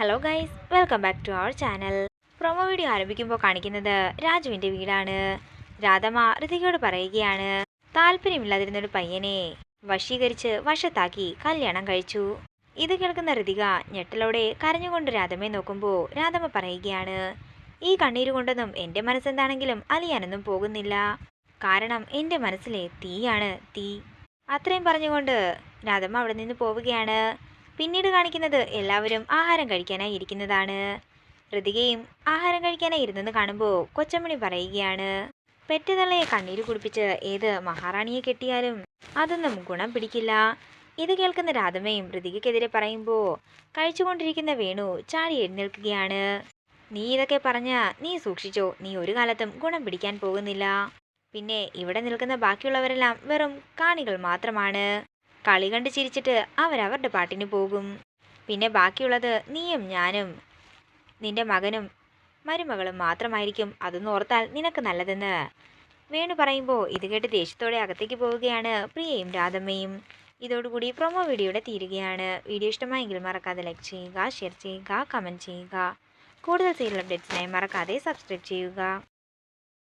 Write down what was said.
Hello guys, welcome back to our channel. Promo video ആരംഭിക്കുമ്പോൾ കാണിക്കുന്നത് രാജുവിൻ്റെ വീടാണ്. രാധമ്മ ഋതികയോട് പറയുകയാണ്, താല്പര്യമില്ലാതിരുന്നൊരു പയ്യനെ വശീകരിച്ച് വശത്താക്കി കല്യാണം കഴിച്ചു. ഇത് കേൾക്കുന്ന ഋതിക ഞെട്ടലോടെ കരഞ്ഞുകൊണ്ട് രാധമ്മയെ നോക്കുമ്പോൾ രാധമ്മ പറയുകയാണ്, ഈ കണ്ണീര് കൊണ്ടൊന്നും എൻ്റെ മനസ്സെന്താണെങ്കിലും അലിയാനൊന്നും പോകുന്നില്ല. കാരണം എൻ്റെ മനസ്സിലെ തീയാണ് തീ. അത്രയും പറഞ്ഞുകൊണ്ട് രാധമ്മ അവിടെ നിന്ന് പോവുകയാണ്. പിന്നീട് കാണിക്കുന്നത് എല്ലാവരും ആഹാരം കഴിക്കാനായി ഇരിക്കുന്നതാണ്. ഋതികയും ആഹാരം കഴിക്കാനായി ഇരുന്നെന്ന് കാണുമ്പോൾ കൊച്ചമ്മണി പറയുകയാണ്, പെറ്റുതള്ളയെ കണ്ണീര് കുടിപ്പിച്ച് ഏത് മഹാറാണിയെ കെട്ടിയാലും അതൊന്നും ഗുണം പിടിക്കില്ല. ഇത് കേൾക്കുന്ന രാധമ്മയും ഋതികയ്ക്കെതിരെ പറയുമ്പോൾ കഴിച്ചുകൊണ്ടിരിക്കുന്ന വേണു ചാടി എഴുന്നേൽക്കുകയാണ്. നീ ഇതൊക്കെ പറഞ്ഞ നീ സൂക്ഷിച്ചോ, നീ ഒരു കാലത്തും ഗുണം പിടിക്കാൻ പോകുന്നില്ല. പിന്നെ ഇവിടെ നിൽക്കുന്ന ബാക്കിയുള്ളവരെല്ലാം വെറും കാണികൾ മാത്രമാണ്. കളി കണ്ട് ചിരിച്ചിട്ട് അവരവരുടെ പാട്ടിന് പോകും. പിന്നെ ബാക്കിയുള്ളത് നീയും ഞാനും നിന്റെ മകനും മരുമകളും മാത്രമായിരിക്കും. അതൊന്ന് ഓർത്താൽ നിനക്ക് നല്ലതെന്ന് വേണു പറയുമ്പോൾ ഇത് കേട്ട് ദേഷ്യത്തോടെ അകത്തേക്ക് പോവുകയാണ് പ്രിയയും രാധമ്മയും. ഇതോടുകൂടി പ്രൊമോ വീഡിയോയുടെ തീരുകയാണ്. വീഡിയോ ഇഷ്ടമായെങ്കിൽ മറക്കാതെ ലൈക്ക് ചെയ്യുക, ഷെയർ ചെയ്യുക, കമൻറ്റ് ചെയ്യുക. കൂടുതൽ സീരിയൽ അപ്ഡേറ്റ്സിനായി മറക്കാതെ സബ്സ്ക്രൈബ് ചെയ്യുക.